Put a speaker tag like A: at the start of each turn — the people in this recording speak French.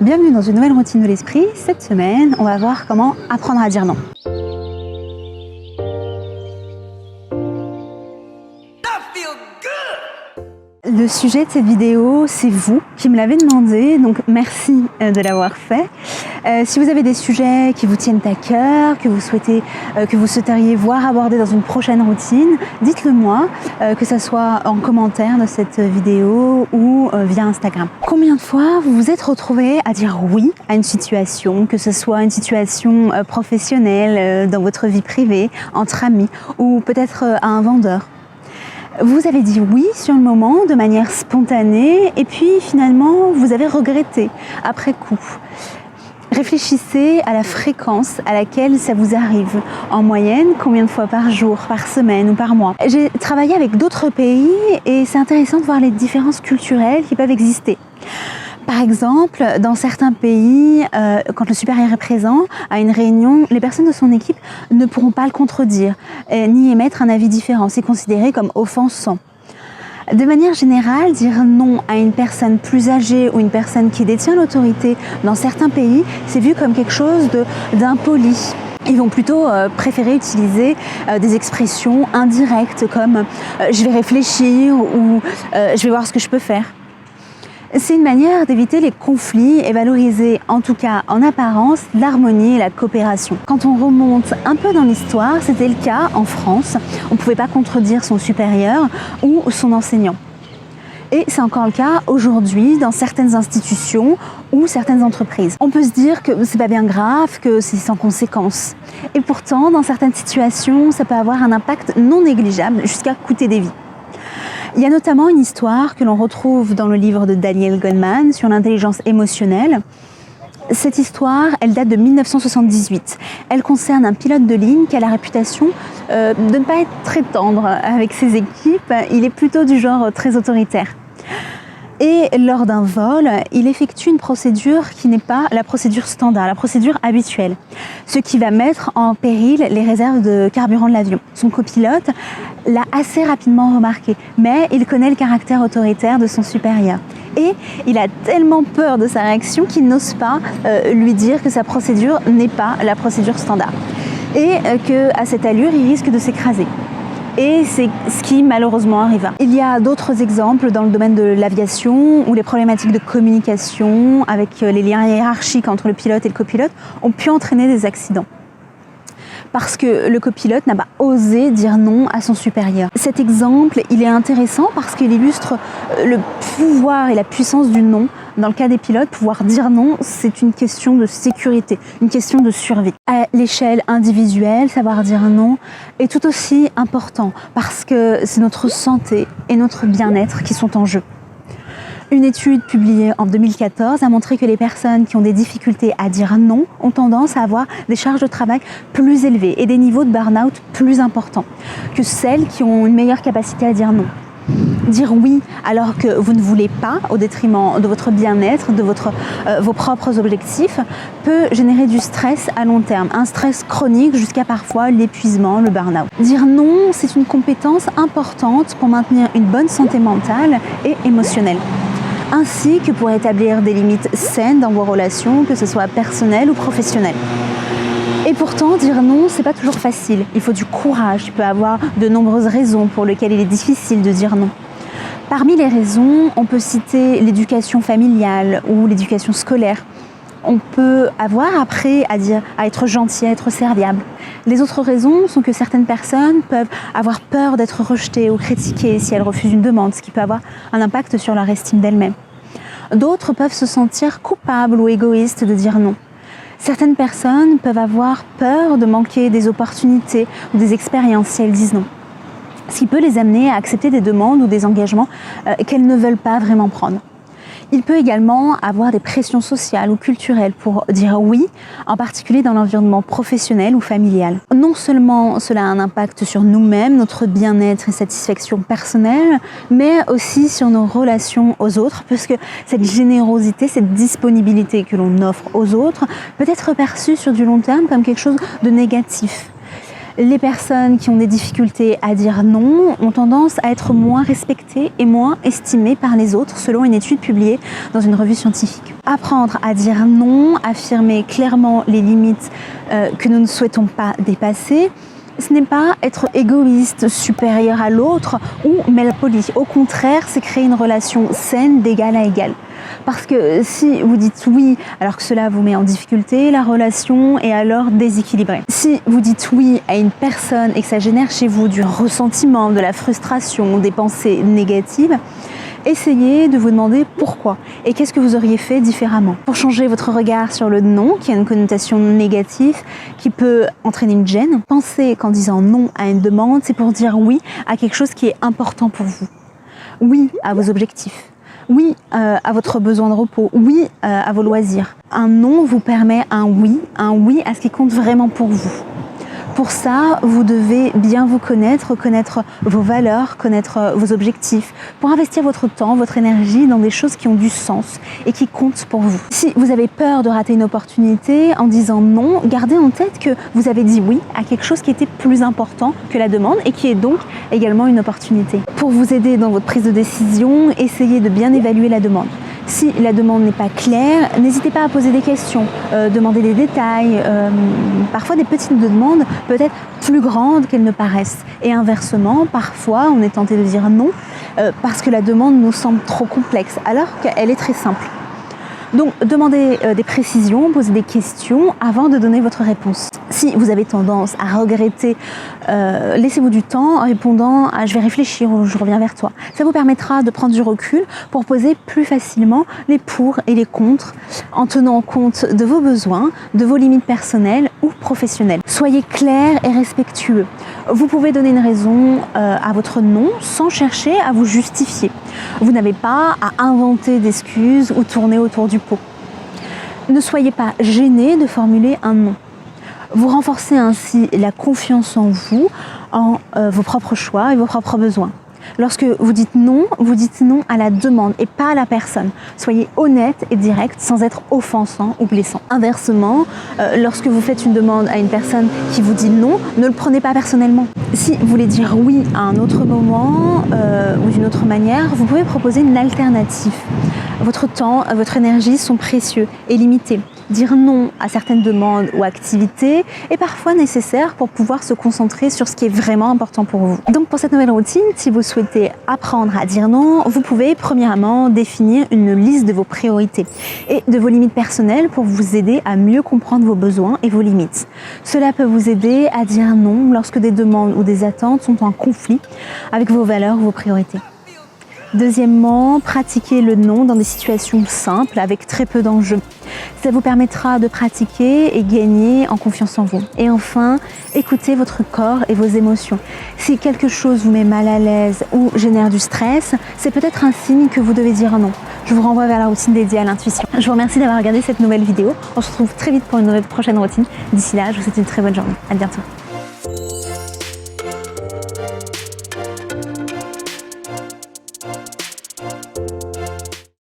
A: Bienvenue dans une nouvelle routine de l'esprit. Cette semaine, on va voir comment apprendre à dire non. Le sujet de cette vidéo, c'est vous qui me l'avez demandé, donc merci de l'avoir fait. Si vous avez des sujets qui vous tiennent à cœur, que vous souhaiteriez voir abordés dans une prochaine routine, dites-le moi, que ce soit en commentaire de cette vidéo ou via Instagram. Combien de fois vous vous êtes retrouvé à dire oui à une situation, que ce soit une situation professionnelle, dans votre vie privée, entre amis ou peut-être à un vendeur? Vous avez dit oui sur le moment de manière spontanée et puis finalement vous avez regretté après coup. Réfléchissez à la fréquence à laquelle ça vous arrive. En moyenne, combien de fois par jour, par semaine ou par mois? J'ai travaillé avec d'autres pays et c'est intéressant de voir les différences culturelles qui peuvent exister. Par exemple, dans certains pays, quand le supérieur est présent à une réunion, les personnes de son équipe ne pourront pas le contredire, ni émettre un avis différent. C'est considéré comme offensant. De manière générale, dire non à une personne plus âgée ou une personne qui détient l'autorité dans certains pays, c'est vu comme quelque chose d'impoli. Ils vont plutôt préférer utiliser des expressions indirectes comme je vais réfléchir ou je vais voir ce que je peux faire. C'est une manière d'éviter les conflits et valoriser, en tout cas en apparence, l'harmonie et la coopération. Quand on remonte un peu dans l'histoire, c'était le cas en France. On ne pouvait pas contredire son supérieur ou son enseignant. Et c'est encore le cas aujourd'hui dans certaines institutions ou certaines entreprises. On peut se dire que c'est pas bien grave, que c'est sans conséquence. Et pourtant, dans certaines situations, ça peut avoir un impact non négligeable jusqu'à coûter des vies. Il y a notamment une histoire que l'on retrouve dans le livre de Daniel Goleman sur l'intelligence émotionnelle. Cette histoire, elle date de 1978. Elle concerne un pilote de ligne qui a la réputation de ne pas être très tendre avec ses équipes. Il est plutôt du genre très autoritaire. Et lors d'un vol, il effectue une procédure qui n'est pas la procédure standard, la procédure habituelle, ce qui va mettre en péril les réserves de carburant de l'avion. Son copilote l'a assez rapidement remarqué, mais il connaît le caractère autoritaire de son supérieur. Et il a tellement peur de sa réaction qu'il n'ose pas lui dire que sa procédure n'est pas la procédure standard. Et qu'à cette allure, il risque de s'écraser. Et c'est ce qui malheureusement arriva. Il y a d'autres exemples dans le domaine de l'aviation où les problématiques de communication avec les liens hiérarchiques entre le pilote et le copilote ont pu entraîner des accidents. Parce que le copilote n'a pas osé dire non à son supérieur. Cet exemple, il est intéressant parce qu'il illustre le pouvoir et la puissance du non. Dans le cas des pilotes, pouvoir dire non, c'est une question de sécurité, une question de survie. À l'échelle individuelle, savoir dire non est tout aussi important parce que c'est notre santé et notre bien-être qui sont en jeu. Une étude publiée en 2014 a montré que les personnes qui ont des difficultés à dire non ont tendance à avoir des charges de travail plus élevées et des niveaux de burn-out plus importants que celles qui ont une meilleure capacité à dire non. Dire oui alors que vous ne voulez pas, au détriment de votre bien-être, de vos propres objectifs, peut générer du stress à long terme, un stress chronique jusqu'à parfois l'épuisement, le burn-out. Dire non, c'est une compétence importante pour maintenir une bonne santé mentale et émotionnelle, ainsi que pour établir des limites saines dans vos relations, que ce soit personnelles ou professionnelles. Et pourtant, dire non, c'est pas toujours facile. Il faut du courage. Il peut y avoir de nombreuses raisons pour lesquelles il est difficile de dire non. Parmi les raisons, on peut citer l'éducation familiale ou l'éducation scolaire. On peut avoir appris à être gentil, à être serviable. Les autres raisons sont que certaines personnes peuvent avoir peur d'être rejetées ou critiquées si elles refusent une demande, ce qui peut avoir un impact sur leur estime d'elles-mêmes. D'autres peuvent se sentir coupables ou égoïstes de dire non. Certaines personnes peuvent avoir peur de manquer des opportunités ou des expériences si elles disent non, ce qui peut les amener à accepter des demandes ou des engagements qu'elles ne veulent pas vraiment prendre. Il peut également avoir des pressions sociales ou culturelles pour dire oui, en particulier dans l'environnement professionnel ou familial. Non seulement cela a un impact sur nous-mêmes, notre bien-être et satisfaction personnelle, mais aussi sur nos relations aux autres, puisque cette générosité, cette disponibilité que l'on offre aux autres peut être perçue sur du long terme comme quelque chose de négatif. Les personnes qui ont des difficultés à dire non ont tendance à être moins respectées et moins estimées par les autres, selon une étude publiée dans une revue scientifique. Apprendre à dire non, affirmer clairement les limites que nous ne souhaitons pas dépasser, ce n'est pas être égoïste, supérieur à l'autre ou malpoli. Au contraire, c'est créer une relation saine d'égal à égal. Parce que si vous dites oui alors que cela vous met en difficulté, la relation est alors déséquilibrée. Si vous dites oui à une personne et que ça génère chez vous du ressentiment, de la frustration, des pensées négatives, essayez de vous demander pourquoi et qu'est-ce que vous auriez fait différemment. Pour changer votre regard sur le non, qui a une connotation négative, qui peut entraîner une gêne, pensez qu'en disant non à une demande, c'est pour dire oui à quelque chose qui est important pour vous. Oui à vos objectifs. Oui à votre besoin de repos, oui à vos loisirs. Un non vous permet un oui à ce qui compte vraiment pour vous. Pour ça, vous devez bien vous connaître vos valeurs, connaître vos objectifs, pour investir votre temps, votre énergie dans des choses qui ont du sens et qui comptent pour vous. Si vous avez peur de rater une opportunité en disant non, gardez en tête que vous avez dit oui à quelque chose qui était plus important que la demande et qui est donc également une opportunité. Pour vous aider dans votre prise de décision, essayez de bien évaluer la demande. Si la demande n'est pas claire, n'hésitez pas à poser des questions, demander des détails. Parfois, des petites demandes peuvent être plus grandes qu'elles ne paraissent. Et inversement, parfois, on est tenté de dire non parce que la demande nous semble trop complexe, alors qu'elle est très simple. Donc, demandez des précisions, posez des questions avant de donner votre réponse. Si vous avez tendance à regretter, laissez-vous du temps en répondant à « je vais réfléchir » ou « je reviens vers toi ». Ça vous permettra de prendre du recul pour poser plus facilement les pour et les contre en tenant compte de vos besoins, de vos limites personnelles ou professionnelles. Soyez clair et respectueux. Vous pouvez donner une raison à votre non sans chercher à vous justifier. Vous n'avez pas à inventer d'excuses ou tourner autour du pot. Ne soyez pas gêné de formuler un non. Vous renforcez ainsi la confiance en vous, en vos propres choix et vos propres besoins. Lorsque vous dites non à la demande et pas à la personne. Soyez honnête et direct sans être offensant ou blessant. Inversement, lorsque vous faites une demande à une personne qui vous dit non, ne le prenez pas personnellement. Si vous voulez dire oui à un autre moment ou d'une autre manière, vous pouvez proposer une alternative. Votre temps, votre énergie sont précieux et limités. Dire non à certaines demandes ou activités est parfois nécessaire pour pouvoir se concentrer sur ce qui est vraiment important pour vous. Donc pour cette nouvelle routine, si vous souhaitez apprendre à dire non, vous pouvez premièrement définir une liste de vos priorités et de vos limites personnelles pour vous aider à mieux comprendre vos besoins et vos limites. Cela peut vous aider à dire non lorsque des demandes ou des attentes sont en conflit avec vos valeurs ou vos priorités. Deuxièmement, pratiquez le non dans des situations simples avec très peu d'enjeux. Ça vous permettra de pratiquer et gagner en confiance en vous. Et enfin, écoutez votre corps et vos émotions. Si quelque chose vous met mal à l'aise ou génère du stress, c'est peut-être un signe que vous devez dire non. Je vous renvoie vers la routine dédiée à l'intuition. Je vous remercie d'avoir regardé cette nouvelle vidéo. On se retrouve très vite pour une prochaine routine. D'ici là, je vous souhaite une très bonne journée. À bientôt.